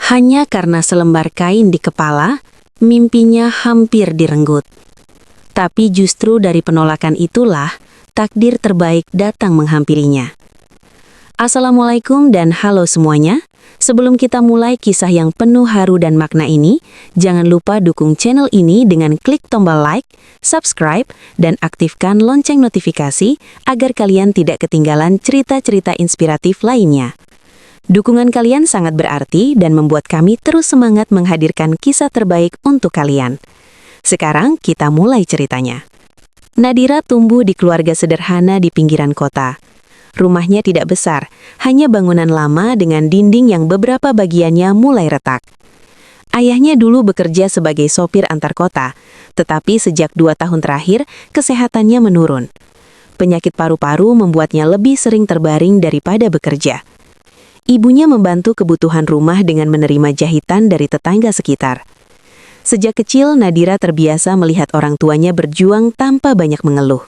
Hanya karena selembar kain di kepala, mimpinya hampir direnggut. Tapi justru dari penolakan itulah, takdir terbaik datang menghampirinya. Assalamualaikum dan halo semuanya. Sebelum kita mulai kisah yang penuh haru dan makna ini, jangan lupa dukung channel ini dengan klik tombol like, subscribe, dan aktifkan lonceng notifikasi agar kalian tidak ketinggalan cerita-cerita inspiratif lainnya. Dukungan kalian sangat berarti dan membuat kami terus semangat menghadirkan kisah terbaik untuk kalian. Sekarang kita mulai ceritanya. Nadira tumbuh di keluarga sederhana di pinggiran kota. Rumahnya tidak besar, hanya bangunan lama dengan dinding yang beberapa bagiannya mulai retak. Ayahnya dulu bekerja sebagai sopir antar kota, tetapi sejak 2 tahun terakhir, kesehatannya menurun. Penyakit paru-paru membuatnya lebih sering terbaring daripada bekerja. Ibunya membantu kebutuhan rumah dengan menerima jahitan dari tetangga sekitar. Sejak kecil, Nadira terbiasa melihat orang tuanya berjuang tanpa banyak mengeluh.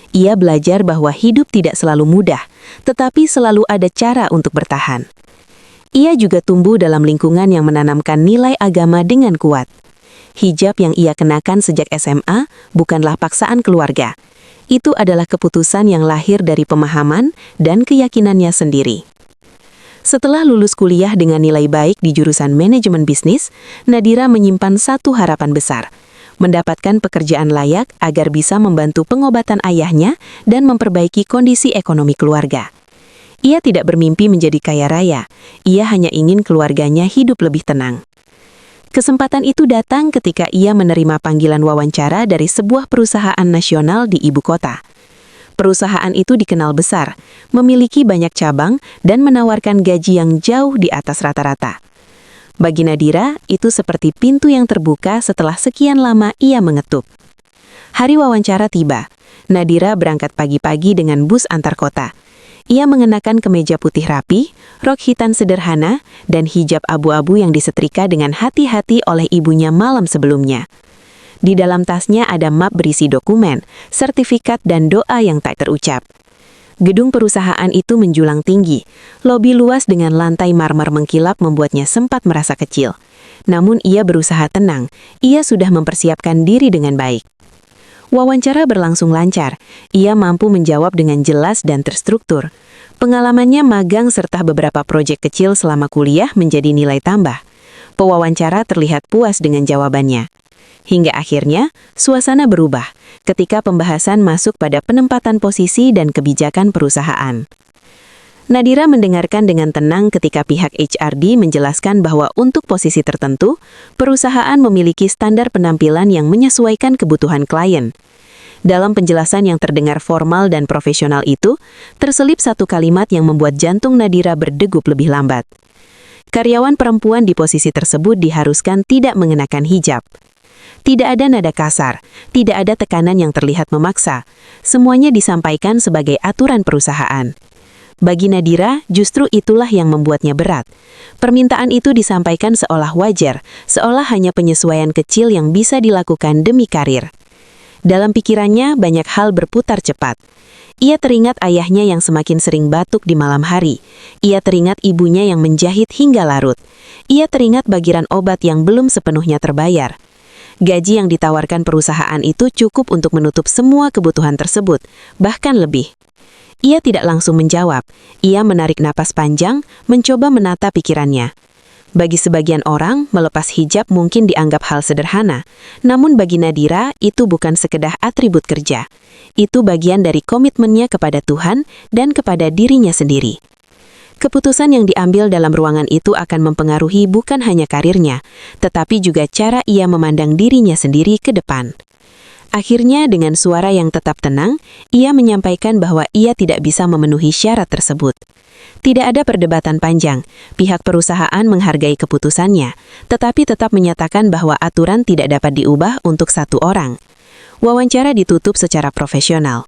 Ia belajar bahwa hidup tidak selalu mudah, tetapi selalu ada cara untuk bertahan. Ia juga tumbuh dalam lingkungan yang menanamkan nilai agama dengan kuat. Hijab yang ia kenakan sejak SMA bukanlah paksaan keluarga. Itu adalah keputusan yang lahir dari pemahaman dan keyakinannya sendiri. Setelah lulus kuliah dengan nilai baik di jurusan manajemen bisnis, Nadira menyimpan satu harapan besar, mendapatkan pekerjaan layak agar bisa membantu pengobatan ayahnya dan memperbaiki kondisi ekonomi keluarga. Ia tidak bermimpi menjadi kaya raya, ia hanya ingin keluarganya hidup lebih tenang. Kesempatan itu datang ketika ia menerima panggilan wawancara dari sebuah perusahaan nasional di ibu kota. Perusahaan itu dikenal besar, memiliki banyak cabang dan menawarkan gaji yang jauh di atas rata-rata. Bagi Nadira, itu seperti pintu yang terbuka setelah sekian lama ia mengetuk. Hari wawancara tiba. Nadira berangkat pagi-pagi dengan bus antar kota. Ia mengenakan kemeja putih rapi, rok hitam sederhana, dan hijab abu-abu yang disetrika dengan hati-hati oleh ibunya malam sebelumnya. Di dalam tasnya ada map berisi dokumen, sertifikat, dan doa yang tak terucap. Gedung perusahaan itu menjulang tinggi. Lobi luas dengan lantai marmer mengkilap membuatnya sempat merasa kecil. Namun ia berusaha tenang. Ia sudah mempersiapkan diri dengan baik. Wawancara berlangsung lancar. Ia mampu menjawab dengan jelas dan terstruktur. Pengalamannya magang serta beberapa proyek kecil selama kuliah menjadi nilai tambah. Pewawancara terlihat puas dengan jawabannya. Hingga akhirnya, suasana berubah ketika pembahasan masuk pada penempatan posisi dan kebijakan perusahaan. Nadira mendengarkan dengan tenang ketika pihak HRD menjelaskan bahwa untuk posisi tertentu, perusahaan memiliki standar penampilan yang menyesuaikan kebutuhan klien. Dalam penjelasan yang terdengar formal dan profesional itu, terselip satu kalimat yang membuat jantung Nadira berdegup lebih lambat. Karyawan perempuan di posisi tersebut diharuskan tidak mengenakan hijab. Tidak ada nada kasar, tidak ada tekanan yang terlihat memaksa. Semuanya disampaikan sebagai aturan perusahaan. Bagi Nadira, justru itulah yang membuatnya berat. Permintaan itu disampaikan seolah wajar, seolah hanya penyesuaian kecil yang bisa dilakukan demi karir. Dalam pikirannya, banyak hal berputar cepat. Ia teringat ayahnya yang semakin sering batuk di malam hari. Ia teringat ibunya yang menjahit hingga larut. Ia teringat bagiran obat yang belum sepenuhnya terbayar. Gaji yang ditawarkan perusahaan itu cukup untuk menutup semua kebutuhan tersebut, bahkan lebih. Ia tidak langsung menjawab. Ia menarik napas panjang, mencoba menata pikirannya. Bagi sebagian orang, melepas hijab mungkin dianggap hal sederhana. Namun bagi Nadira, itu bukan sekedar atribut kerja. Itu bagian dari komitmennya kepada Tuhan dan kepada dirinya sendiri. Keputusan yang diambil dalam ruangan itu akan mempengaruhi bukan hanya karirnya, tetapi juga cara ia memandang dirinya sendiri ke depan. Akhirnya, dengan suara yang tetap tenang, ia menyampaikan bahwa ia tidak bisa memenuhi syarat tersebut. Tidak ada perdebatan panjang, pihak perusahaan menghargai keputusannya, tetapi tetap menyatakan bahwa aturan tidak dapat diubah untuk satu orang. Wawancara ditutup secara profesional.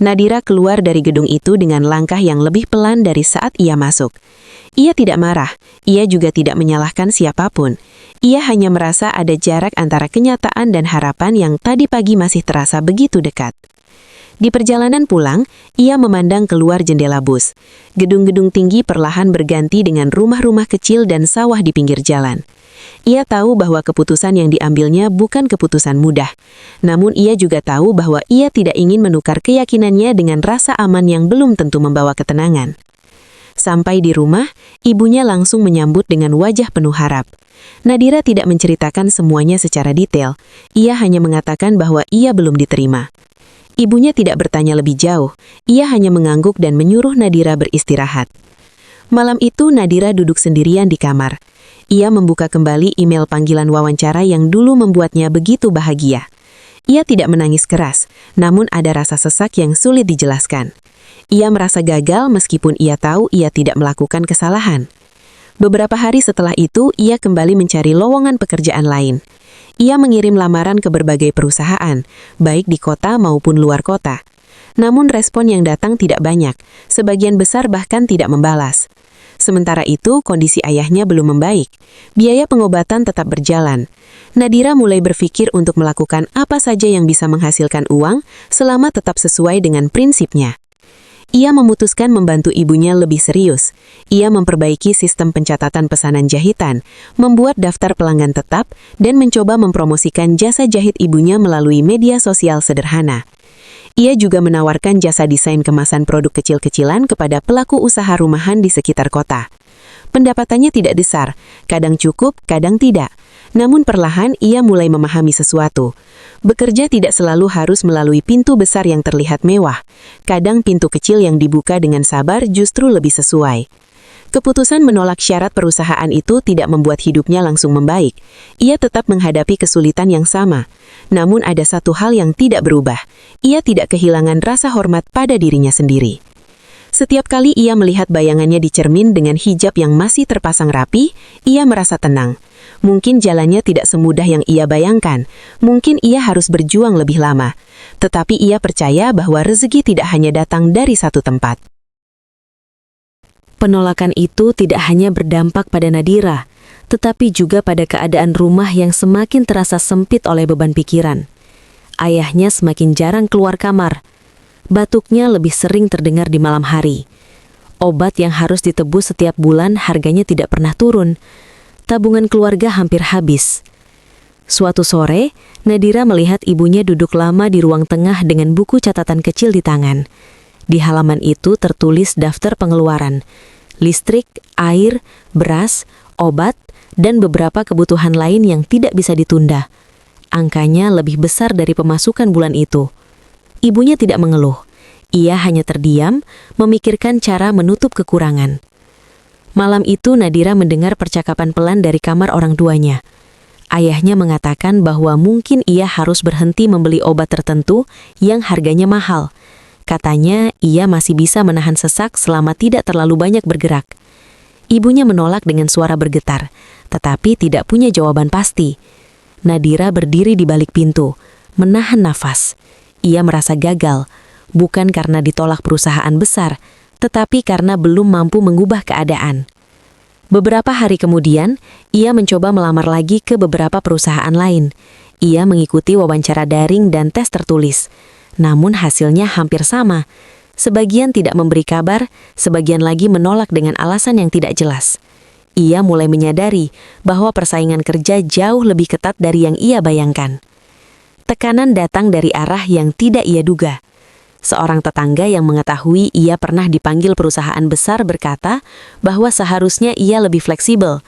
Nadira keluar dari gedung itu dengan langkah yang lebih pelan dari saat ia masuk. Ia tidak marah, ia juga tidak menyalahkan siapapun. Ia hanya merasa ada jarak antara kenyataan dan harapan yang tadi pagi masih terasa begitu dekat. Di perjalanan pulang, ia memandang keluar jendela bus. Gedung-gedung tinggi perlahan berganti dengan rumah-rumah kecil dan sawah di pinggir jalan. Ia tahu bahwa keputusan yang diambilnya bukan keputusan mudah. Namun ia juga tahu bahwa ia tidak ingin menukar keyakinannya dengan rasa aman yang belum tentu membawa ketenangan. Sampai di rumah, ibunya langsung menyambut dengan wajah penuh harap. Nadira tidak menceritakan semuanya secara detail. Ia hanya mengatakan bahwa ia belum diterima. Ibunya tidak bertanya lebih jauh. Ia hanya mengangguk dan menyuruh Nadira beristirahat. Malam itu Nadira duduk sendirian di kamar. Ia membuka kembali email panggilan wawancara yang dulu membuatnya begitu bahagia. Ia tidak menangis keras, namun ada rasa sesak yang sulit dijelaskan. Ia merasa gagal meskipun ia tahu ia tidak melakukan kesalahan. Beberapa hari setelah itu, ia kembali mencari lowongan pekerjaan lain. Ia mengirim lamaran ke berbagai perusahaan, baik di kota maupun luar kota. Namun respon yang datang tidak banyak, sebagian besar bahkan tidak membalas. Sementara itu, kondisi ayahnya belum membaik. Biaya pengobatan tetap berjalan. Nadira mulai berpikir untuk melakukan apa saja yang bisa menghasilkan uang selama tetap sesuai dengan prinsipnya. Ia memutuskan membantu ibunya lebih serius. Ia memperbaiki sistem pencatatan pesanan jahitan, membuat daftar pelanggan tetap, dan mencoba mempromosikan jasa jahit ibunya melalui media sosial sederhana. Ia juga menawarkan jasa desain kemasan produk kecil-kecilan kepada pelaku usaha rumahan di sekitar kota. Pendapatannya tidak besar, kadang cukup, kadang tidak. Namun perlahan ia mulai memahami sesuatu. Bekerja tidak selalu harus melalui pintu besar yang terlihat mewah. Kadang pintu kecil yang dibuka dengan sabar justru lebih sesuai. Keputusan menolak syarat perusahaan itu tidak membuat hidupnya langsung membaik. Ia tetap menghadapi kesulitan yang sama. Namun ada satu hal yang tidak berubah. Ia tidak kehilangan rasa hormat pada dirinya sendiri. Setiap kali ia melihat bayangannya di cermin dengan hijab yang masih terpasang rapi, ia merasa tenang. Mungkin jalannya tidak semudah yang ia bayangkan. Mungkin ia harus berjuang lebih lama. Tetapi ia percaya bahwa rezeki tidak hanya datang dari satu tempat. Penolakan itu tidak hanya berdampak pada Nadira, tetapi juga pada keadaan rumah yang semakin terasa sempit oleh beban pikiran. Ayahnya semakin jarang keluar kamar. Batuknya lebih sering terdengar di malam hari. Obat yang harus ditebus setiap bulan harganya tidak pernah turun. Tabungan keluarga hampir habis. Suatu sore, Nadira melihat ibunya duduk lama di ruang tengah dengan buku catatan kecil di tangan. Di halaman itu tertulis daftar pengeluaran, listrik, air, beras, obat, dan beberapa kebutuhan lain yang tidak bisa ditunda. Angkanya lebih besar dari pemasukan bulan itu. Ibunya tidak mengeluh. Ia hanya terdiam, memikirkan cara menutup kekurangan. Malam itu Nadira mendengar percakapan pelan dari kamar orang tuanya. Ayahnya mengatakan bahwa mungkin ia harus berhenti membeli obat tertentu yang harganya mahal. Katanya ia masih bisa menahan sesak selama tidak terlalu banyak bergerak. Ibunya menolak dengan suara bergetar, tetapi tidak punya jawaban pasti. Nadira berdiri di balik pintu, menahan nafas. Ia merasa gagal, bukan karena ditolak perusahaan besar, tetapi karena belum mampu mengubah keadaan. Beberapa hari kemudian, ia mencoba melamar lagi ke beberapa perusahaan lain. Ia mengikuti wawancara daring dan tes tertulis. Namun hasilnya hampir sama. Sebagian tidak memberi kabar, sebagian lagi menolak dengan alasan yang tidak jelas. Ia mulai menyadari bahwa persaingan kerja jauh lebih ketat dari yang ia bayangkan. Tekanan datang dari arah yang tidak ia duga. Seorang tetangga yang mengetahui ia pernah dipanggil perusahaan besar berkata bahwa seharusnya ia lebih fleksibel.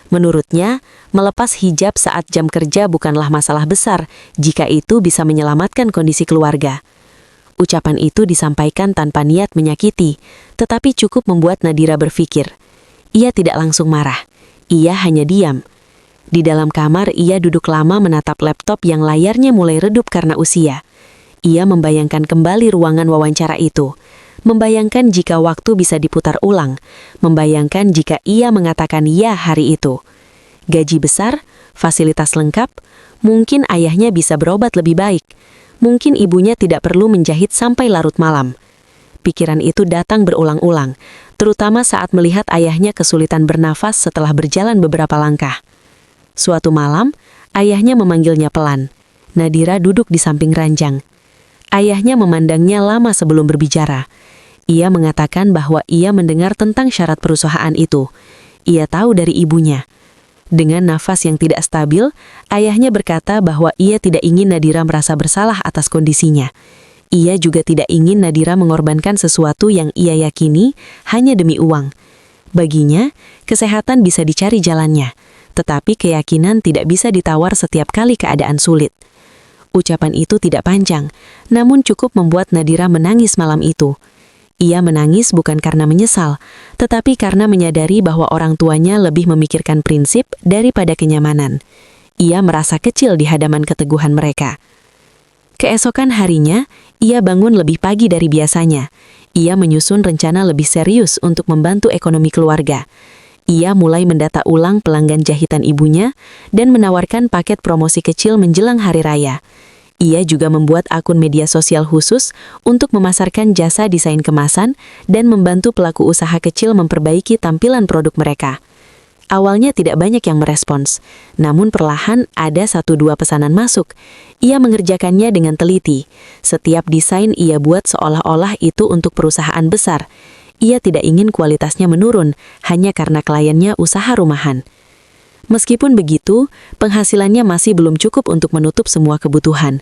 Menurutnya, melepas hijab saat jam kerja bukanlah masalah besar jika itu bisa menyelamatkan kondisi keluarga. Ucapan itu disampaikan tanpa niat menyakiti, tetapi cukup membuat Nadira berpikir. Ia tidak langsung marah, ia hanya diam. Di dalam kamar, ia duduk lama menatap laptop yang layarnya mulai redup karena usia. Ia membayangkan kembali ruangan wawancara itu, membayangkan jika waktu bisa diputar ulang, membayangkan jika ia mengatakan ya hari itu. Gaji besar, fasilitas lengkap, mungkin ayahnya bisa berobat lebih baik, mungkin ibunya tidak perlu menjahit sampai larut malam. Pikiran itu datang berulang-ulang, terutama saat melihat ayahnya kesulitan bernafas setelah berjalan beberapa langkah. Suatu malam, ayahnya memanggilnya pelan. Nadira duduk di samping ranjang. Ayahnya memandangnya lama sebelum berbicara. Ia mengatakan bahwa ia mendengar tentang syarat perusahaan itu. Ia tahu dari ibunya. Dengan nafas yang tidak stabil, ayahnya berkata bahwa ia tidak ingin Nadira merasa bersalah atas kondisinya. Ia juga tidak ingin Nadira mengorbankan sesuatu yang ia yakini hanya demi uang. Baginya, kesehatan bisa dicari jalannya, tetapi keyakinan tidak bisa ditawar setiap kali keadaan sulit. Ucapan itu tidak panjang, namun cukup membuat Nadira menangis malam itu. Ia menangis bukan karena menyesal, tetapi karena menyadari bahwa orang tuanya lebih memikirkan prinsip daripada kenyamanan. Ia merasa kecil di hadapan keteguhan mereka. Keesokan harinya, ia bangun lebih pagi dari biasanya. Ia menyusun rencana lebih serius untuk membantu ekonomi keluarga. Ia mulai mendata ulang pelanggan jahitan ibunya dan menawarkan paket promosi kecil menjelang hari raya. Ia juga membuat akun media sosial khusus untuk memasarkan jasa desain kemasan dan membantu pelaku usaha kecil memperbaiki tampilan produk mereka. Awalnya tidak banyak yang merespons, namun perlahan ada 1-2 pesanan masuk. Ia mengerjakannya dengan teliti. Setiap desain ia buat seolah-olah itu untuk perusahaan besar. Ia tidak ingin kualitasnya menurun hanya karena kliennya usaha rumahan. Meskipun begitu, penghasilannya masih belum cukup untuk menutup semua kebutuhan.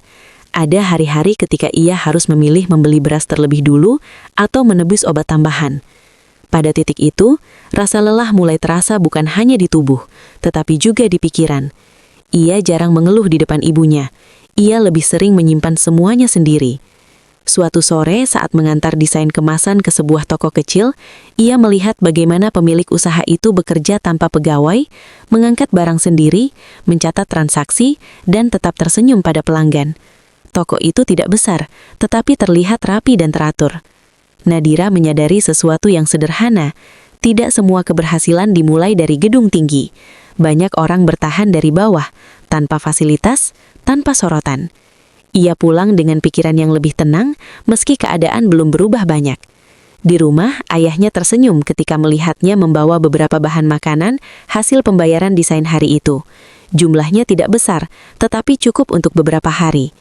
Ada hari-hari ketika ia harus memilih membeli beras terlebih dulu atau menebus obat tambahan. Pada titik itu, rasa lelah mulai terasa bukan hanya di tubuh, tetapi juga di pikiran. Ia jarang mengeluh di depan ibunya. Ia lebih sering menyimpan semuanya sendiri. Suatu sore saat mengantar desain kemasan ke sebuah toko kecil, ia melihat bagaimana pemilik usaha itu bekerja tanpa pegawai, mengangkat barang sendiri, mencatat transaksi, dan tetap tersenyum pada pelanggan. Toko itu tidak besar, tetapi terlihat rapi dan teratur. Nadira menyadari sesuatu yang sederhana. Tidak semua keberhasilan dimulai dari gedung tinggi. Banyak orang bertahan dari bawah, tanpa fasilitas, tanpa sorotan. Ia pulang dengan pikiran yang lebih tenang, meski keadaan belum berubah banyak. Di rumah, ayahnya tersenyum ketika melihatnya membawa beberapa bahan makanan hasil pembayaran desain hari itu. Jumlahnya tidak besar, tetapi cukup untuk beberapa hari.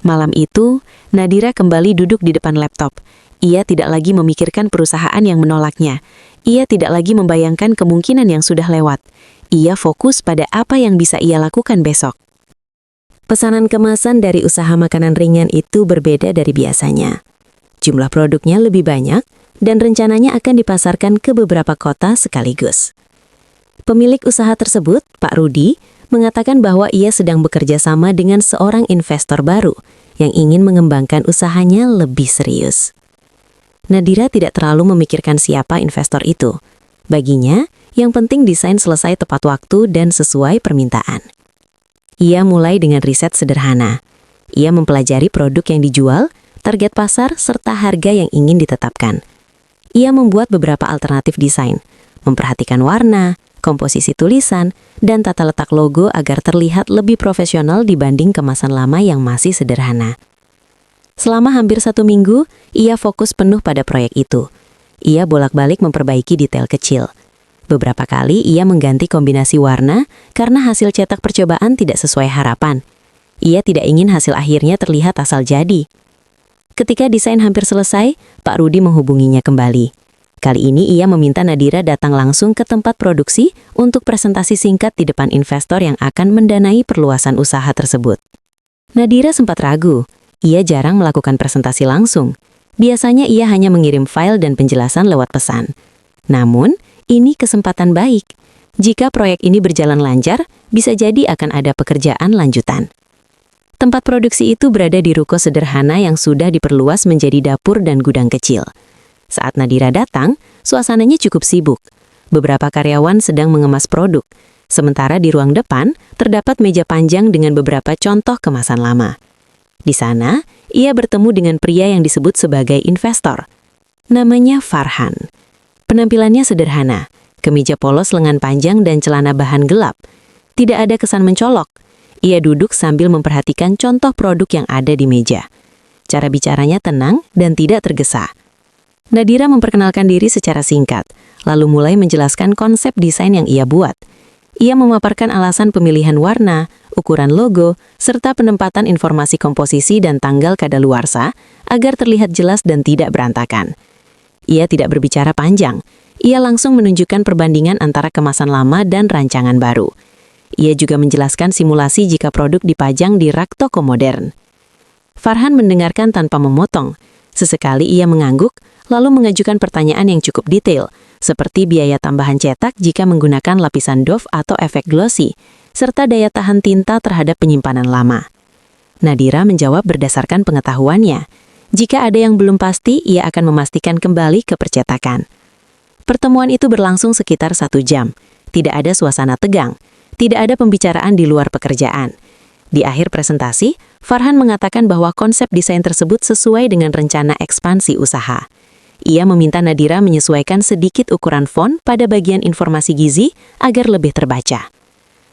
Malam itu, Nadira kembali duduk di depan laptop. Ia tidak lagi memikirkan perusahaan yang menolaknya. Ia tidak lagi membayangkan kemungkinan yang sudah lewat. Ia fokus pada apa yang bisa ia lakukan besok. Pesanan kemasan dari usaha makanan ringan itu berbeda dari biasanya. Jumlah produknya lebih banyak dan rencananya akan dipasarkan ke beberapa kota sekaligus. Pemilik usaha tersebut, Pak Rudi, mengatakan bahwa ia sedang bekerja sama dengan seorang investor baru yang ingin mengembangkan usahanya lebih serius. Nadira tidak terlalu memikirkan siapa investor itu. Baginya, yang penting desain selesai tepat waktu dan sesuai permintaan. Ia mulai dengan riset sederhana. Ia mempelajari produk yang dijual, target pasar, serta harga yang ingin ditetapkan. Ia membuat beberapa alternatif desain, memperhatikan warna, komposisi tulisan, dan tata letak logo agar terlihat lebih profesional dibanding kemasan lama yang masih sederhana. Selama hampir 1 minggu, ia fokus penuh pada proyek itu. Ia bolak-balik memperbaiki detail kecil. Beberapa kali ia mengganti kombinasi warna karena hasil cetak percobaan tidak sesuai harapan. Ia tidak ingin hasil akhirnya terlihat asal jadi. Ketika desain hampir selesai, Pak Rudi menghubunginya kembali. Kali ini ia meminta Nadira datang langsung ke tempat produksi untuk presentasi singkat di depan investor yang akan mendanai perluasan usaha tersebut. Nadira sempat ragu. Ia jarang melakukan presentasi langsung. Biasanya ia hanya mengirim file dan penjelasan lewat pesan. Namun, ini kesempatan baik. Jika proyek ini berjalan lancar, bisa jadi akan ada pekerjaan lanjutan. Tempat produksi itu berada di ruko sederhana yang sudah diperluas menjadi dapur dan gudang kecil. Saat Nadira datang, suasananya cukup sibuk. Beberapa karyawan sedang mengemas produk. Sementara di ruang depan, terdapat meja panjang dengan beberapa contoh kemasan lama. Di sana, ia bertemu dengan pria yang disebut sebagai investor. Namanya Farhan. Penampilannya sederhana, kemeja polos lengan panjang dan celana bahan gelap. Tidak ada kesan mencolok. Ia duduk sambil memperhatikan contoh produk yang ada di meja. Cara bicaranya tenang dan tidak tergesa. Nadira memperkenalkan diri secara singkat, lalu mulai menjelaskan konsep desain yang ia buat. Ia memaparkan alasan pemilihan warna, ukuran logo, serta penempatan informasi komposisi dan tanggal kadaluarsa agar terlihat jelas dan tidak berantakan. Ia tidak berbicara panjang. Ia langsung menunjukkan perbandingan antara kemasan lama dan rancangan baru. Ia juga menjelaskan simulasi jika produk dipajang di rak toko modern. Farhan mendengarkan tanpa memotong. Sesekali ia mengangguk, lalu mengajukan pertanyaan yang cukup detail, seperti biaya tambahan cetak jika menggunakan lapisan doff atau efek glossy, serta daya tahan tinta terhadap penyimpanan lama. Nadira menjawab berdasarkan pengetahuannya. Jika ada yang belum pasti, ia akan memastikan kembali ke percetakan. Pertemuan itu berlangsung sekitar 1 jam. Tidak ada suasana tegang. Tidak ada pembicaraan di luar pekerjaan. Di akhir presentasi, Farhan mengatakan bahwa konsep desain tersebut sesuai dengan rencana ekspansi usaha. Ia meminta Nadira menyesuaikan sedikit ukuran font pada bagian informasi gizi agar lebih terbaca.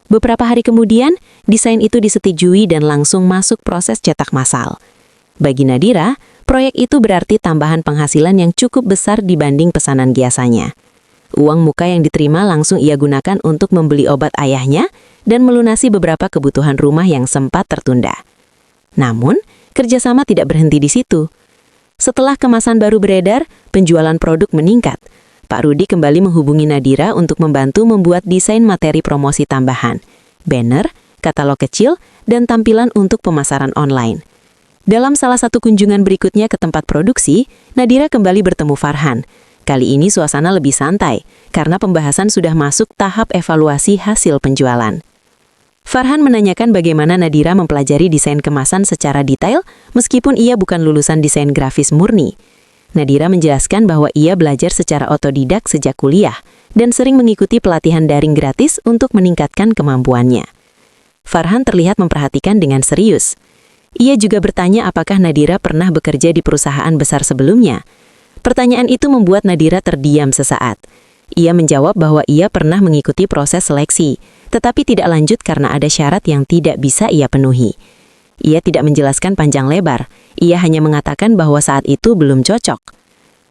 Beberapa hari kemudian, desain itu disetujui dan langsung masuk proses cetak massal. Bagi Nadira, proyek itu berarti tambahan penghasilan yang cukup besar dibanding pesanan biasanya. Uang muka yang diterima langsung ia gunakan untuk membeli obat ayahnya dan melunasi beberapa kebutuhan rumah yang sempat tertunda. Namun, kerjasama tidak berhenti di situ. Setelah kemasan baru beredar, penjualan produk meningkat. Pak Rudi kembali menghubungi Nadira untuk membantu membuat desain materi promosi tambahan, banner, katalog kecil, dan tampilan untuk pemasaran online. Dalam salah satu kunjungan berikutnya ke tempat produksi, Nadira kembali bertemu Farhan. Kali ini suasana lebih santai, karena pembahasan sudah masuk tahap evaluasi hasil penjualan. Farhan menanyakan bagaimana Nadira mempelajari desain kemasan secara detail, meskipun ia bukan lulusan desain grafis murni. Nadira menjelaskan bahwa ia belajar secara otodidak sejak kuliah, dan sering mengikuti pelatihan daring gratis untuk meningkatkan kemampuannya. Farhan terlihat memperhatikan dengan serius. Ia juga bertanya apakah Nadira pernah bekerja di perusahaan besar sebelumnya. Pertanyaan itu membuat Nadira terdiam sesaat. Ia menjawab bahwa ia pernah mengikuti proses seleksi, tetapi tidak lanjut karena ada syarat yang tidak bisa ia penuhi. Ia tidak menjelaskan panjang lebar, ia hanya mengatakan bahwa saat itu belum cocok.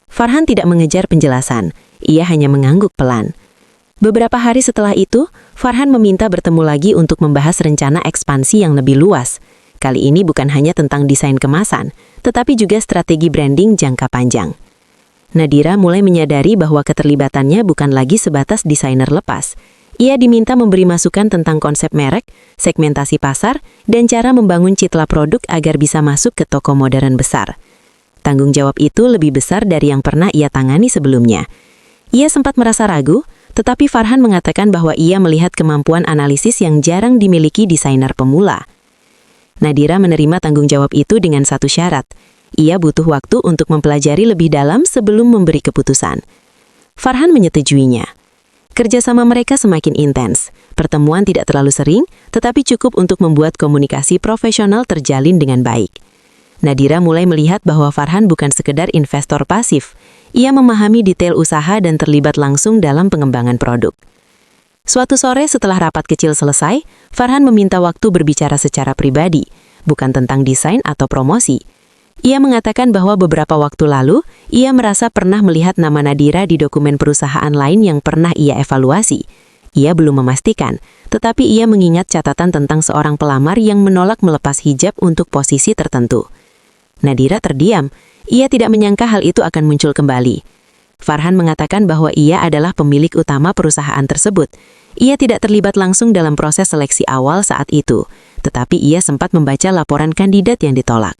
Farhan tidak mengejar penjelasan, ia hanya mengangguk pelan. Beberapa hari setelah itu, Farhan meminta bertemu lagi untuk membahas rencana ekspansi yang lebih luas. Kali ini bukan hanya tentang desain kemasan, tetapi juga strategi branding jangka panjang. Nadira mulai menyadari bahwa keterlibatannya bukan lagi sebatas desainer lepas. Ia diminta memberi masukan tentang konsep merek, segmentasi pasar, dan cara membangun citra produk agar bisa masuk ke toko modern besar. Tanggung jawab itu lebih besar dari yang pernah ia tangani sebelumnya. Ia sempat merasa ragu, tetapi Farhan mengatakan bahwa ia melihat kemampuan analisis yang jarang dimiliki desainer pemula. Nadira menerima tanggung jawab itu dengan satu syarat. Ia butuh waktu untuk mempelajari lebih dalam sebelum memberi keputusan. Farhan menyetujuinya. Kerjasama mereka semakin intens. Pertemuan tidak terlalu sering, tetapi cukup untuk membuat komunikasi profesional terjalin dengan baik. Nadira mulai melihat bahwa Farhan bukan sekedar investor pasif. Ia memahami detail usaha dan terlibat langsung dalam pengembangan produk. Suatu sore setelah rapat kecil selesai, Farhan meminta waktu berbicara secara pribadi, bukan tentang desain atau promosi. Ia mengatakan bahwa beberapa waktu lalu, ia merasa pernah melihat nama Nadira di dokumen perusahaan lain yang pernah ia evaluasi. Ia belum memastikan, tetapi ia mengingat catatan tentang seorang pelamar yang menolak melepas hijab untuk posisi tertentu. Nadira terdiam, ia tidak menyangka hal itu akan muncul kembali. Farhan mengatakan bahwa ia adalah pemilik utama perusahaan tersebut. Ia tidak terlibat langsung dalam proses seleksi awal saat itu, tetapi ia sempat membaca laporan kandidat yang ditolak.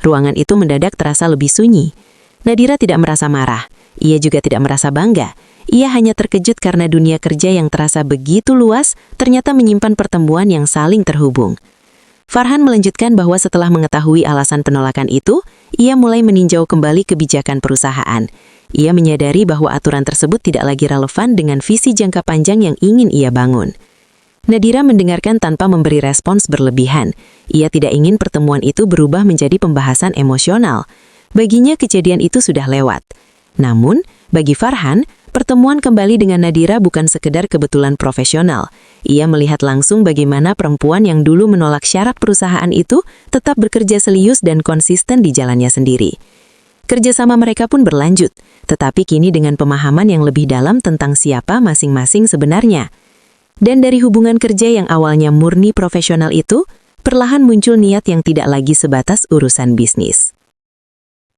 Ruangan itu mendadak terasa lebih sunyi. Nadira tidak merasa marah. Ia juga tidak merasa bangga. Ia hanya terkejut karena dunia kerja yang terasa begitu luas ternyata menyimpan pertemuan yang saling terhubung. Farhan melanjutkan bahwa setelah mengetahui alasan penolakan itu, ia mulai meninjau kembali kebijakan perusahaan. Ia menyadari bahwa aturan tersebut tidak lagi relevan dengan visi jangka panjang yang ingin ia bangun. Nadira mendengarkan tanpa memberi respons berlebihan. Ia tidak ingin pertemuan itu berubah menjadi pembahasan emosional. Baginya kejadian itu sudah lewat. Namun, bagi Farhan, pertemuan kembali dengan Nadira bukan sekedar kebetulan profesional. Ia melihat langsung bagaimana perempuan yang dulu menolak syarat perusahaan itu tetap bekerja serius dan konsisten di jalannya sendiri. Kerjasama mereka pun berlanjut, tetapi kini dengan pemahaman yang lebih dalam tentang siapa masing-masing sebenarnya. Dan dari hubungan kerja yang awalnya murni profesional itu, perlahan muncul niat yang tidak lagi sebatas urusan bisnis.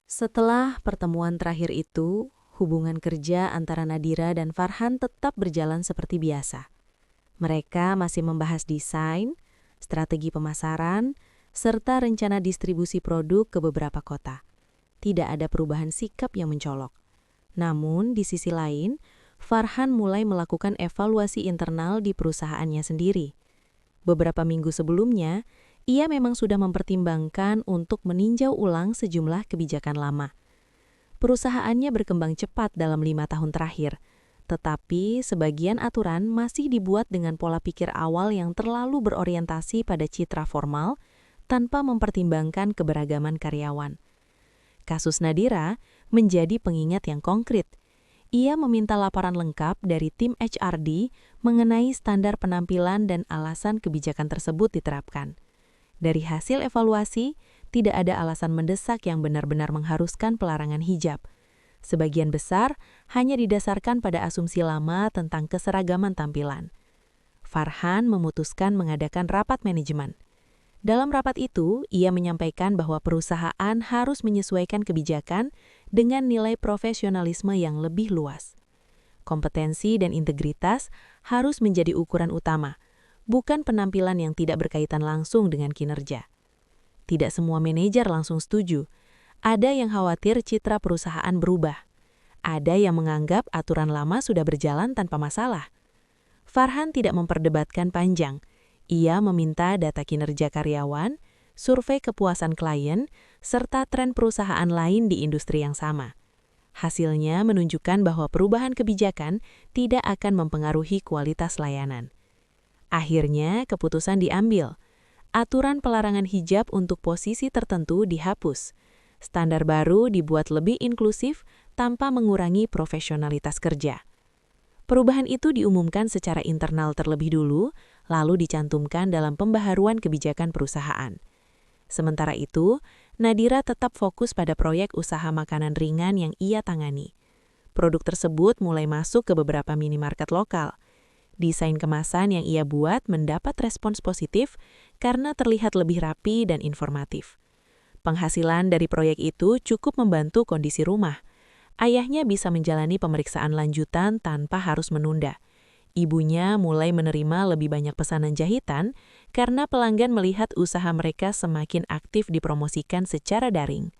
Setelah pertemuan terakhir itu, hubungan kerja antara Nadira dan Farhan tetap berjalan seperti biasa. Mereka masih membahas desain, strategi pemasaran, serta rencana distribusi produk ke beberapa kota. Tidak ada perubahan sikap yang mencolok. Namun, di sisi lain, Farhan mulai melakukan evaluasi internal di perusahaannya sendiri. Beberapa minggu sebelumnya, ia memang sudah mempertimbangkan untuk meninjau ulang sejumlah kebijakan lama. Perusahaannya berkembang cepat dalam 5 tahun terakhir, tetapi sebagian aturan masih dibuat dengan pola pikir awal yang terlalu berorientasi pada citra formal tanpa mempertimbangkan keberagaman karyawan. Kasus Nadira menjadi pengingat yang konkret. Ia meminta laporan lengkap dari tim HRD mengenai standar penampilan dan alasan kebijakan tersebut diterapkan. Dari hasil evaluasi, tidak ada alasan mendesak yang benar-benar mengharuskan pelarangan hijab. Sebagian besar hanya didasarkan pada asumsi lama tentang keseragaman tampilan. Farhan memutuskan mengadakan rapat manajemen. Dalam rapat itu, ia menyampaikan bahwa perusahaan harus menyesuaikan kebijakan dengan nilai profesionalisme yang lebih luas. Kompetensi dan integritas harus menjadi ukuran utama, bukan penampilan yang tidak berkaitan langsung dengan kinerja. Tidak semua manajer langsung setuju. Ada yang khawatir citra perusahaan berubah. Ada yang menganggap aturan lama sudah berjalan tanpa masalah. Farhan tidak memperdebatkan panjang. Ia meminta data kinerja karyawan, survei kepuasan klien, serta tren perusahaan lain di industri yang sama. Hasilnya menunjukkan bahwa perubahan kebijakan tidak akan mempengaruhi kualitas layanan. Akhirnya, keputusan diambil. Aturan pelarangan hijab untuk posisi tertentu dihapus. Standar baru dibuat lebih inklusif tanpa mengurangi profesionalitas kerja. Perubahan itu diumumkan secara internal terlebih dulu, lalu dicantumkan dalam pembaharuan kebijakan perusahaan. Sementara itu, Nadira tetap fokus pada proyek usaha makanan ringan yang ia tangani. Produk tersebut mulai masuk ke beberapa minimarket lokal. Desain kemasan yang ia buat mendapat respons positif karena terlihat lebih rapi dan informatif. Penghasilan dari proyek itu cukup membantu kondisi rumah. Ayahnya bisa menjalani pemeriksaan lanjutan tanpa harus menunda. Ibunya mulai menerima lebih banyak pesanan jahitan karena pelanggan melihat usaha mereka semakin aktif dipromosikan secara daring.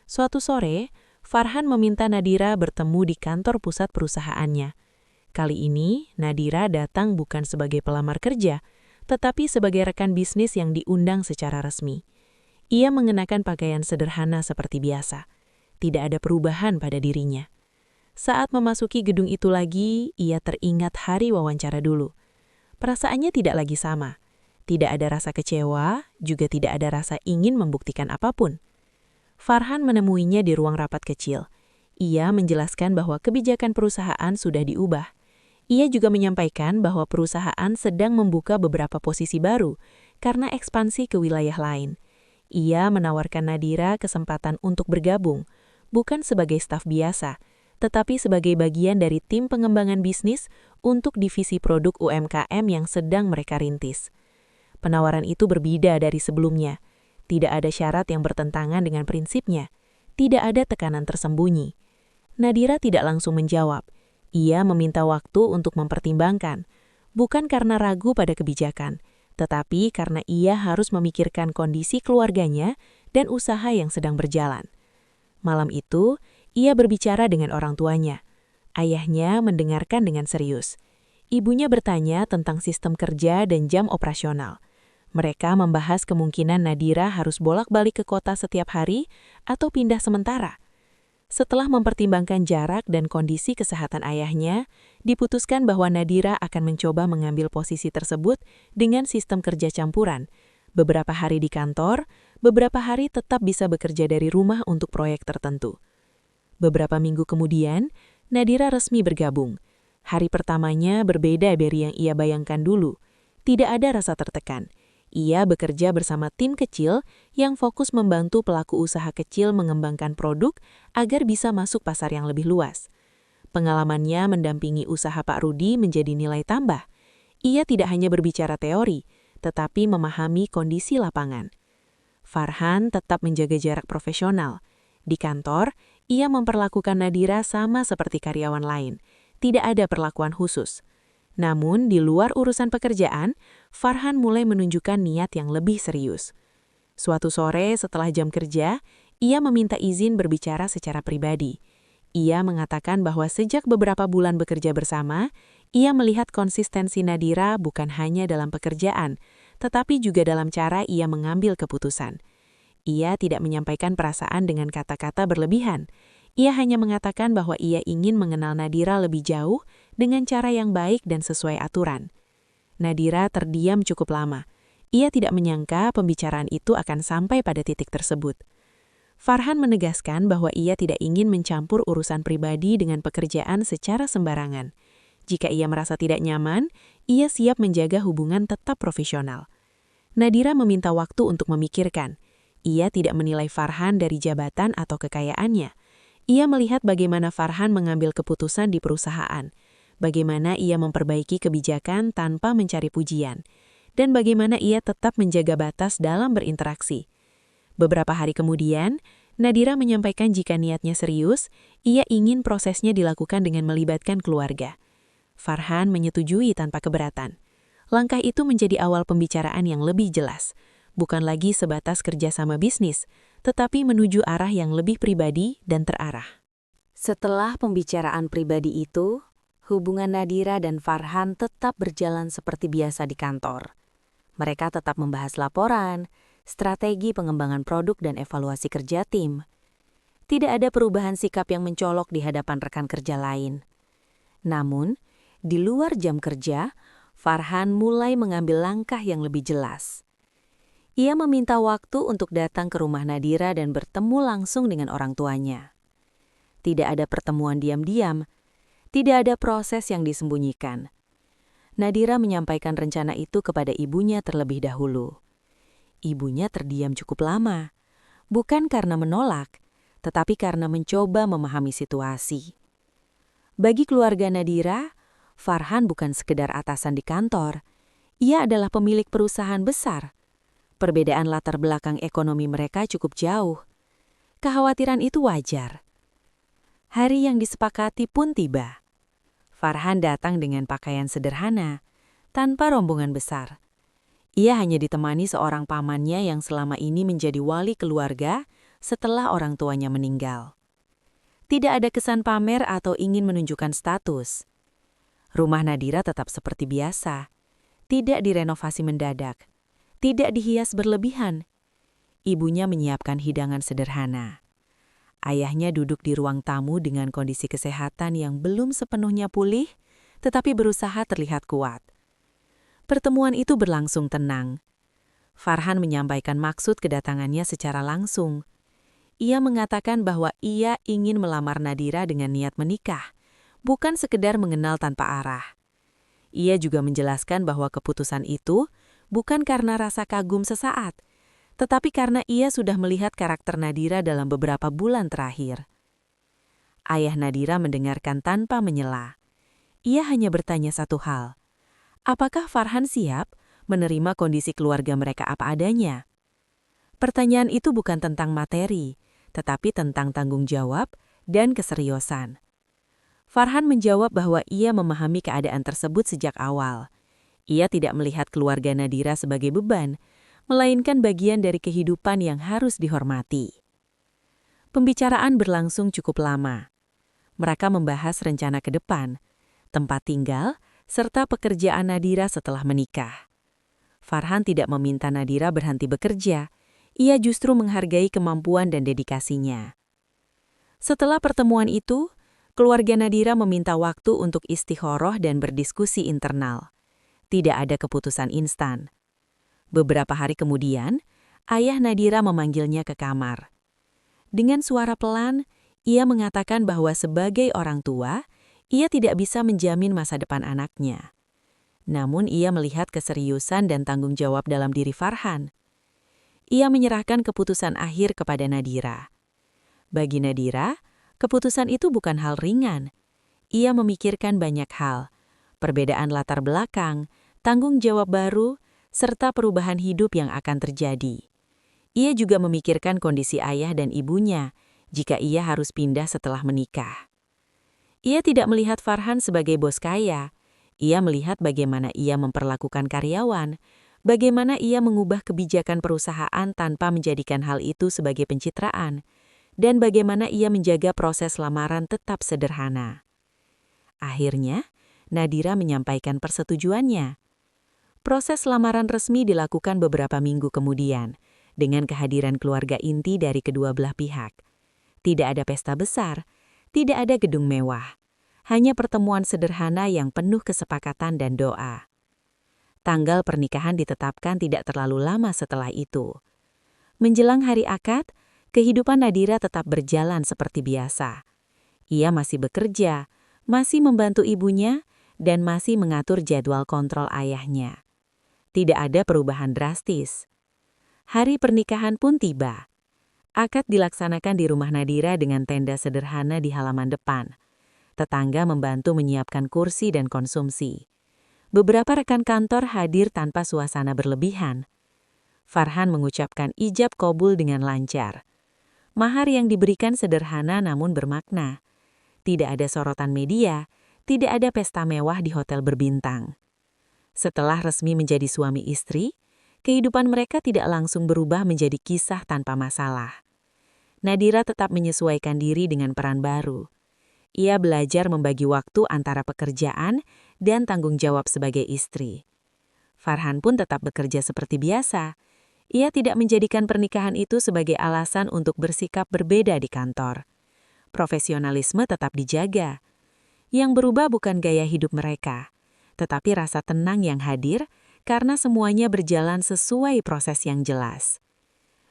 Suatu sore, Farhan meminta Nadira bertemu di kantor pusat perusahaannya. Kali ini, Nadira datang bukan sebagai pelamar kerja, tetapi sebagai rekan bisnis yang diundang secara resmi. Ia mengenakan pakaian sederhana seperti biasa. Tidak ada perubahan pada dirinya. Saat memasuki gedung itu lagi, ia teringat hari wawancara dulu. Perasaannya tidak lagi sama. Tidak ada rasa kecewa, juga tidak ada rasa ingin membuktikan apapun. Farhan menemuinya di ruang rapat kecil. Ia menjelaskan bahwa kebijakan perusahaan sudah diubah. Ia juga menyampaikan bahwa perusahaan sedang membuka beberapa posisi baru karena ekspansi ke wilayah lain. Ia menawarkan Nadira kesempatan untuk bergabung, bukan sebagai staf biasa, tetapi sebagai bagian dari tim pengembangan bisnis untuk divisi produk UMKM yang sedang mereka rintis. Penawaran itu berbeda dari sebelumnya. Tidak ada syarat yang bertentangan dengan prinsipnya. Tidak ada tekanan tersembunyi. Nadira tidak langsung menjawab. Ia meminta waktu untuk mempertimbangkan, bukan karena ragu pada kebijakan, tetapi karena ia harus memikirkan kondisi keluarganya dan usaha yang sedang berjalan. Malam itu, ia berbicara dengan orang tuanya. Ayahnya mendengarkan dengan serius. Ibunya bertanya tentang sistem kerja dan jam operasional. Mereka membahas kemungkinan Nadira harus bolak-balik ke kota setiap hari atau pindah sementara. Setelah mempertimbangkan jarak dan kondisi kesehatan ayahnya, diputuskan bahwa Nadira akan mencoba mengambil posisi tersebut dengan sistem kerja campuran. Beberapa hari di kantor, beberapa hari tetap bisa bekerja dari rumah untuk proyek tertentu. Beberapa minggu kemudian, Nadira resmi bergabung. Hari pertamanya berbeda dari yang ia bayangkan dulu. Tidak ada rasa tertekan. Ia bekerja bersama tim kecil yang fokus membantu pelaku usaha kecil mengembangkan produk agar bisa masuk pasar yang lebih luas. Pengalamannya mendampingi usaha Pak Rudi menjadi nilai tambah. Ia tidak hanya berbicara teori, tetapi memahami kondisi lapangan. Farhan tetap menjaga jarak profesional. Di kantor, ia memperlakukan Nadira sama seperti karyawan lain. Tidak ada perlakuan khusus. Namun, di luar urusan pekerjaan, Farhan mulai menunjukkan niat yang lebih serius. Suatu sore setelah jam kerja, ia meminta izin berbicara secara pribadi. Ia mengatakan bahwa sejak beberapa bulan bekerja bersama, ia melihat konsistensi Nadira bukan hanya dalam pekerjaan, tetapi juga dalam cara ia mengambil keputusan. Ia tidak menyampaikan perasaan dengan kata-kata berlebihan. Ia hanya mengatakan bahwa ia ingin mengenal Nadira lebih jauh dengan cara yang baik dan sesuai aturan. Nadira terdiam cukup lama. Ia tidak menyangka pembicaraan itu akan sampai pada titik tersebut. Farhan menegaskan bahwa ia tidak ingin mencampur urusan pribadi dengan pekerjaan secara sembarangan. Jika ia merasa tidak nyaman, ia siap menjaga hubungan tetap profesional. Nadira meminta waktu untuk memikirkan. Ia tidak menilai Farhan dari jabatan atau kekayaannya. Ia melihat bagaimana Farhan mengambil keputusan di perusahaan, bagaimana ia memperbaiki kebijakan tanpa mencari pujian, dan bagaimana ia tetap menjaga batas dalam berinteraksi. Beberapa hari kemudian, Nadira menyampaikan jika niatnya serius, ia ingin prosesnya dilakukan dengan melibatkan keluarga. Farhan menyetujui tanpa keberatan. Langkah itu menjadi awal pembicaraan yang lebih jelas, bukan lagi sebatas kerjasama bisnis, tetapi menuju arah yang lebih pribadi dan terarah. Setelah pembicaraan pribadi itu, hubungan Nadira dan Farhan tetap berjalan seperti biasa di kantor. Mereka tetap membahas laporan, strategi pengembangan produk dan evaluasi kerja tim. Tidak ada perubahan sikap yang mencolok di hadapan rekan kerja lain. Namun, di luar jam kerja, Farhan mulai mengambil langkah yang lebih jelas. Ia meminta waktu untuk datang ke rumah Nadira dan bertemu langsung dengan orang tuanya. Tidak ada pertemuan diam-diam, tidak ada proses yang disembunyikan. Nadira menyampaikan rencana itu kepada ibunya terlebih dahulu. Ibunya terdiam cukup lama, bukan karena menolak, tetapi karena mencoba memahami situasi. Bagi keluarga Nadira, Farhan bukan sekedar atasan di kantor. Ia adalah pemilik perusahaan besar. Perbedaan latar belakang ekonomi mereka cukup jauh. Kekhawatiran itu wajar. Hari yang disepakati pun tiba. Farhan datang dengan pakaian sederhana, tanpa rombongan besar. Ia hanya ditemani seorang pamannya yang selama ini menjadi wali keluarga setelah orang tuanya meninggal. Tidak ada kesan pamer atau ingin menunjukkan status. Rumah Nadira tetap seperti biasa, tidak direnovasi mendadak, tidak dihias berlebihan. Ibunya menyiapkan hidangan sederhana. Ayahnya duduk di ruang tamu dengan kondisi kesehatan yang belum sepenuhnya pulih, tetapi berusaha terlihat kuat. Pertemuan itu berlangsung tenang. Farhan menyampaikan maksud kedatangannya secara langsung. Ia mengatakan bahwa ia ingin melamar Nadira dengan niat menikah, bukan sekedar mengenal tanpa arah. Ia juga menjelaskan bahwa keputusan itu bukan karena rasa kagum sesaat, tetapi karena ia sudah melihat karakter Nadira dalam beberapa bulan terakhir. Ayah Nadira mendengarkan tanpa menyela. Ia hanya bertanya satu hal. Apakah Farhan siap menerima kondisi keluarga mereka apa adanya? Pertanyaan itu bukan tentang materi, tetapi tentang tanggung jawab dan keseriusan. Farhan menjawab bahwa ia memahami keadaan tersebut sejak awal. Ia tidak melihat keluarga Nadira sebagai beban, melainkan bagian dari kehidupan yang harus dihormati. Pembicaraan berlangsung cukup lama. Mereka membahas rencana ke depan, tempat tinggal, serta pekerjaan Nadira setelah menikah. Farhan tidak meminta Nadira berhenti bekerja, ia justru menghargai kemampuan dan dedikasinya. Setelah pertemuan itu, keluarga Nadira meminta waktu untuk istikharah dan berdiskusi internal. Tidak ada keputusan instan. Beberapa hari kemudian, ayah Nadira memanggilnya ke kamar. Dengan suara pelan, ia mengatakan bahwa sebagai orang tua, ia tidak bisa menjamin masa depan anaknya. Namun ia melihat keseriusan dan tanggung jawab dalam diri Farhan. Ia menyerahkan keputusan akhir kepada Nadira. Bagi Nadira, keputusan itu bukan hal ringan. Ia memikirkan banyak hal, perbedaan latar belakang, tanggung jawab baru, serta perubahan hidup yang akan terjadi. Ia juga memikirkan kondisi ayah dan ibunya jika ia harus pindah setelah menikah. Ia tidak melihat Farhan sebagai bos kaya. Ia melihat bagaimana ia memperlakukan karyawan, bagaimana ia mengubah kebijakan perusahaan tanpa menjadikan hal itu sebagai pencitraan, dan bagaimana ia menjaga proses lamaran tetap sederhana. Akhirnya, Nadira menyampaikan persetujuannya. Proses lamaran resmi dilakukan beberapa minggu kemudian, dengan kehadiran keluarga inti dari kedua belah pihak. Tidak ada pesta besar, tidak ada gedung mewah, hanya pertemuan sederhana yang penuh kesepakatan dan doa. Tanggal pernikahan ditetapkan tidak terlalu lama setelah itu. Menjelang hari akad, kehidupan Nadira tetap berjalan seperti biasa. Ia masih bekerja, masih membantu ibunya, dan masih mengatur jadwal kontrol ayahnya. Tidak ada perubahan drastis. Hari pernikahan pun tiba. Akad dilaksanakan di rumah Nadira dengan tenda sederhana di halaman depan. Tetangga membantu menyiapkan kursi dan konsumsi. Beberapa rekan kantor hadir tanpa suasana berlebihan. Farhan mengucapkan ijab qabul dengan lancar. Mahar yang diberikan sederhana namun bermakna. Tidak ada sorotan media, tidak ada pesta mewah di hotel berbintang. Setelah resmi menjadi suami istri, kehidupan mereka tidak langsung berubah menjadi kisah tanpa masalah. Nadira tetap menyesuaikan diri dengan peran baru. Ia belajar membagi waktu antara pekerjaan dan tanggung jawab sebagai istri. Farhan pun tetap bekerja seperti biasa. Ia tidak menjadikan pernikahan itu sebagai alasan untuk bersikap berbeda di kantor. Profesionalisme tetap dijaga. Yang berubah bukan gaya hidup mereka, tetapi rasa tenang yang hadir karena semuanya berjalan sesuai proses yang jelas.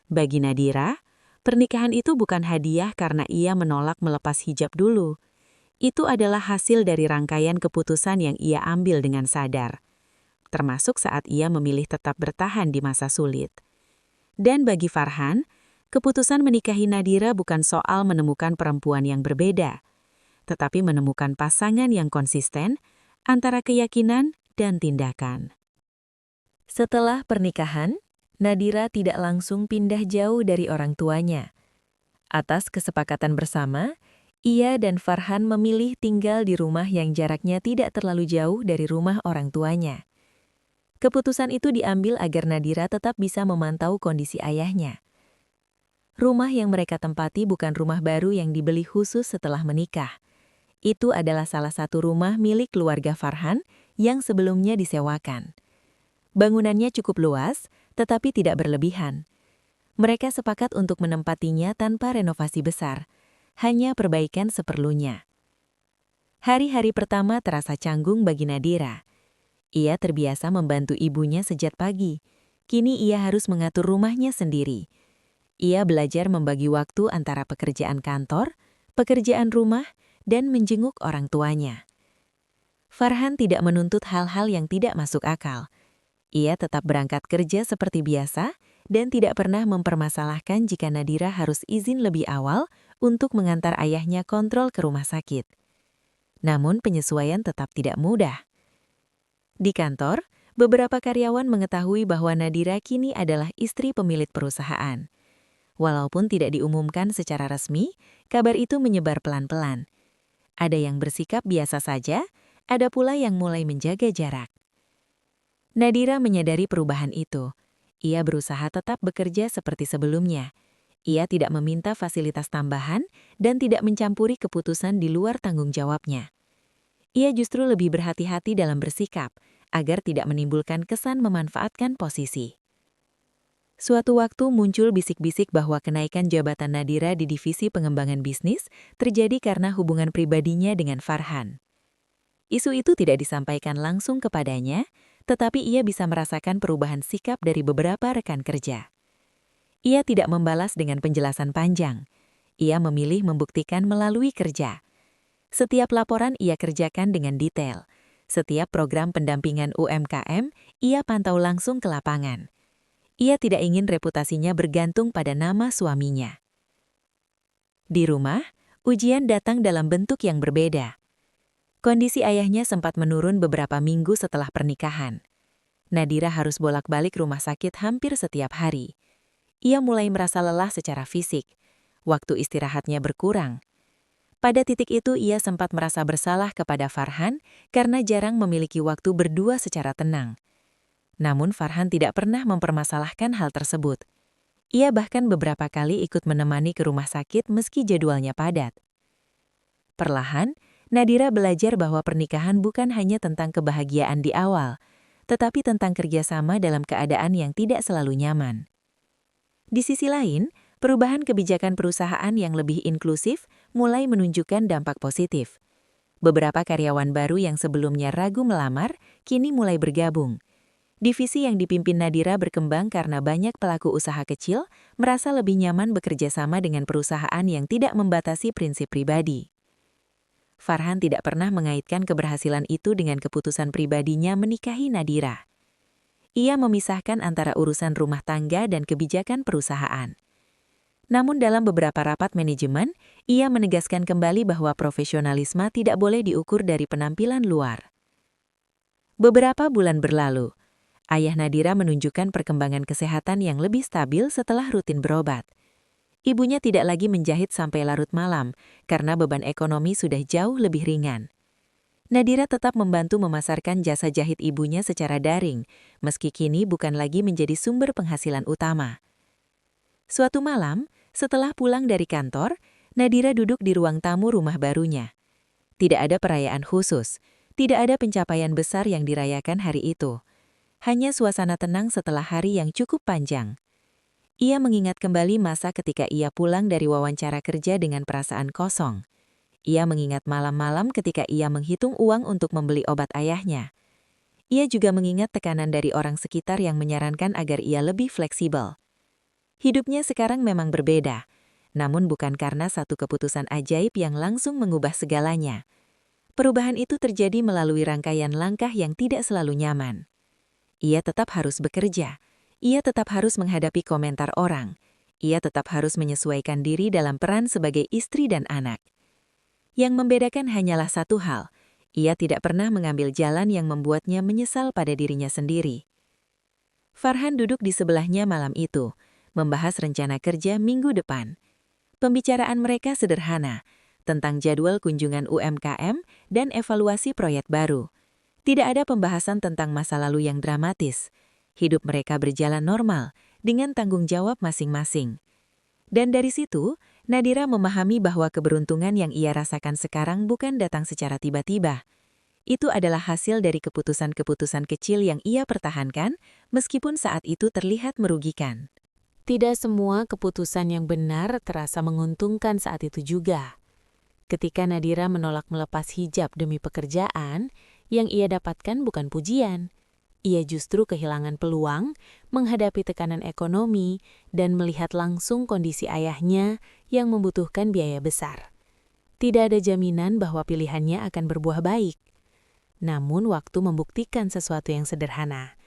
Bagi Nadira, pernikahan itu bukan hadiah karena ia menolak melepas hijab dulu. Itu adalah hasil dari rangkaian keputusan yang ia ambil dengan sadar, termasuk saat ia memilih tetap bertahan di masa sulit. Dan bagi Farhan, keputusan menikahi Nadira bukan soal menemukan perempuan yang berbeda, tetapi menemukan pasangan yang konsisten antara keyakinan dan tindakan. Setelah pernikahan, Nadira tidak langsung pindah jauh dari orang tuanya. Atas kesepakatan bersama, ia dan Farhan memilih tinggal di rumah yang jaraknya tidak terlalu jauh dari rumah orang tuanya. Keputusan itu diambil agar Nadira tetap bisa memantau kondisi ayahnya. Rumah yang mereka tempati bukan rumah baru yang dibeli khusus setelah menikah. Itu adalah salah satu rumah milik keluarga Farhan yang sebelumnya disewakan. Bangunannya cukup luas, tetapi tidak berlebihan. Mereka sepakat untuk menempatinya tanpa renovasi besar, hanya perbaikan seperlunya. Hari-hari pertama terasa canggung bagi Nadira. Ia terbiasa membantu ibunya sejak pagi. Kini ia harus mengatur rumahnya sendiri. Ia belajar membagi waktu antara pekerjaan kantor, pekerjaan rumah, dan menjenguk orang tuanya. Farhan tidak menuntut hal-hal yang tidak masuk akal. Ia tetap berangkat kerja seperti biasa dan tidak pernah mempermasalahkan jika Nadira harus izin lebih awal untuk mengantar ayahnya kontrol ke rumah sakit. Namun penyesuaian tetap tidak mudah. Di kantor, beberapa karyawan mengetahui bahwa Nadira kini adalah istri pemilik perusahaan. Walaupun tidak diumumkan secara resmi, kabar itu menyebar pelan-pelan. Ada yang bersikap biasa saja, ada pula yang mulai menjaga jarak. Nadira menyadari perubahan itu. Ia berusaha tetap bekerja seperti sebelumnya. Ia tidak meminta fasilitas tambahan dan tidak mencampuri keputusan di luar tanggung jawabnya. Ia justru lebih berhati-hati dalam bersikap, agar tidak menimbulkan kesan memanfaatkan posisi. Suatu waktu muncul bisik-bisik bahwa kenaikan jabatan Nadira di divisi pengembangan bisnis terjadi karena hubungan pribadinya dengan Farhan. Isu itu tidak disampaikan langsung kepadanya, tetapi ia bisa merasakan perubahan sikap dari beberapa rekan kerja. Ia tidak membalas dengan penjelasan panjang. Ia memilih membuktikan melalui kerja. Setiap laporan ia kerjakan dengan detail. Setiap program pendampingan UMKM, ia pantau langsung ke lapangan. Ia tidak ingin reputasinya bergantung pada nama suaminya. Di rumah, ujian datang dalam bentuk yang berbeda. Kondisi ayahnya sempat menurun beberapa minggu setelah pernikahan. Nadira harus bolak-balik rumah sakit hampir setiap hari. Ia mulai merasa lelah secara fisik. Waktu istirahatnya berkurang. Pada titik itu ia sempat merasa bersalah kepada Farhan karena jarang memiliki waktu berdua secara tenang. Namun Farhan tidak pernah mempermasalahkan hal tersebut. Ia bahkan beberapa kali ikut menemani ke rumah sakit meski jadwalnya padat. Perlahan, Nadira belajar bahwa pernikahan bukan hanya tentang kebahagiaan di awal, tetapi tentang kerjasama dalam keadaan yang tidak selalu nyaman. Di sisi lain, perubahan kebijakan perusahaan yang lebih inklusif mulai menunjukkan dampak positif. Beberapa karyawan baru yang sebelumnya ragu melamar, kini mulai bergabung. Divisi yang dipimpin Nadira berkembang karena banyak pelaku usaha kecil merasa lebih nyaman bekerja sama dengan perusahaan yang tidak membatasi prinsip pribadi. Farhan tidak pernah mengaitkan keberhasilan itu dengan keputusan pribadinya menikahi Nadira. Ia memisahkan antara urusan rumah tangga dan kebijakan perusahaan. Namun dalam beberapa rapat manajemen, ia menegaskan kembali bahwa profesionalisme tidak boleh diukur dari penampilan luar. Beberapa bulan berlalu, ayah Nadira menunjukkan perkembangan kesehatan yang lebih stabil setelah rutin berobat. Ibunya tidak lagi menjahit sampai larut malam karena beban ekonomi sudah jauh lebih ringan. Nadira tetap membantu memasarkan jasa jahit ibunya secara daring, meski kini bukan lagi menjadi sumber penghasilan utama. Suatu malam, setelah pulang dari kantor, Nadira duduk di ruang tamu rumah barunya. Tidak ada perayaan khusus, tidak ada pencapaian besar yang dirayakan hari itu. Hanya suasana tenang setelah hari yang cukup panjang. Ia mengingat kembali masa ketika ia pulang dari wawancara kerja dengan perasaan kosong. Ia mengingat malam-malam ketika ia menghitung uang untuk membeli obat ayahnya. Ia juga mengingat tekanan dari orang sekitar yang menyarankan agar ia lebih fleksibel. Hidupnya sekarang memang berbeda, namun bukan karena satu keputusan ajaib yang langsung mengubah segalanya. Perubahan itu terjadi melalui rangkaian langkah yang tidak selalu nyaman. Ia tetap harus bekerja. Ia tetap harus menghadapi komentar orang. Ia tetap harus menyesuaikan diri dalam peran sebagai istri dan anak. Yang membedakan hanyalah satu hal, ia tidak pernah mengambil jalan yang membuatnya menyesal pada dirinya sendiri. Farhan duduk di sebelahnya malam itu, membahas rencana kerja minggu depan. Pembicaraan mereka sederhana, tentang jadwal kunjungan UMKM dan evaluasi proyek baru. Tidak ada pembahasan tentang masa lalu yang dramatis. Hidup mereka berjalan normal, dengan tanggung jawab masing-masing. Dan dari situ, Nadira memahami bahwa keberuntungan yang ia rasakan sekarang bukan datang secara tiba-tiba. Itu adalah hasil dari keputusan-keputusan kecil yang ia pertahankan, meskipun saat itu terlihat merugikan. Tidak semua keputusan yang benar terasa menguntungkan saat itu juga. Ketika Nadira menolak melepas hijab demi pekerjaan, yang ia dapatkan bukan pujian. Ia justru kehilangan peluang menghadapi tekanan ekonomi dan melihat langsung kondisi ayahnya yang membutuhkan biaya besar. Tidak ada jaminan bahwa pilihannya akan berbuah baik. Namun waktu membuktikan sesuatu yang sederhana.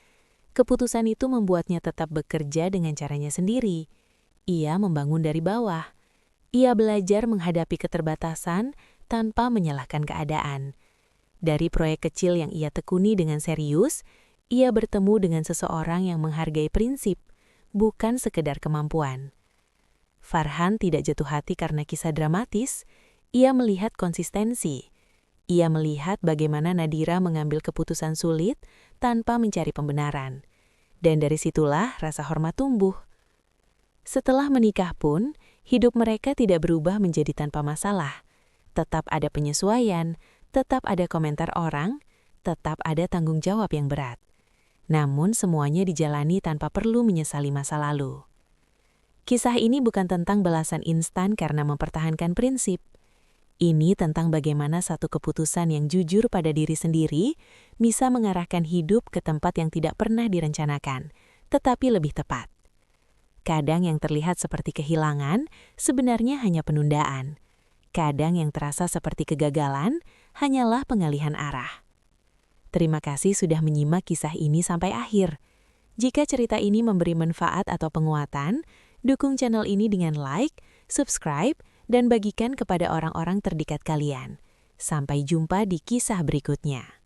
Keputusan itu membuatnya tetap bekerja dengan caranya sendiri. Ia membangun dari bawah. Ia belajar menghadapi keterbatasan tanpa menyalahkan keadaan. Dari proyek kecil yang ia tekuni dengan serius, ia bertemu dengan seseorang yang menghargai prinsip, bukan sekedar kemampuan. Farhan tidak jatuh hati karena kisah dramatis, ia melihat konsistensi. Ia melihat bagaimana Nadira mengambil keputusan sulit tanpa mencari pembenaran. Dan dari situlah rasa hormat tumbuh. Setelah menikah pun, hidup mereka tidak berubah menjadi tanpa masalah. Tetap ada penyesuaian, tetap ada komentar orang, tetap ada tanggung jawab yang berat. Namun semuanya dijalani tanpa perlu menyesali masa lalu. Kisah ini bukan tentang balasan instan karena mempertahankan prinsip. Ini tentang bagaimana satu keputusan yang jujur pada diri sendiri bisa mengarahkan hidup ke tempat yang tidak pernah direncanakan, tetapi lebih tepat. Kadang yang terlihat seperti kehilangan sebenarnya hanya penundaan. Kadang yang terasa seperti kegagalan hanyalah pengalihan arah. Terima kasih sudah menyimak kisah ini sampai akhir. Jika cerita ini memberi manfaat atau penguatan, dukung channel ini dengan like, subscribe, dan bagikan kepada orang-orang terdekat kalian. Sampai jumpa di kisah berikutnya.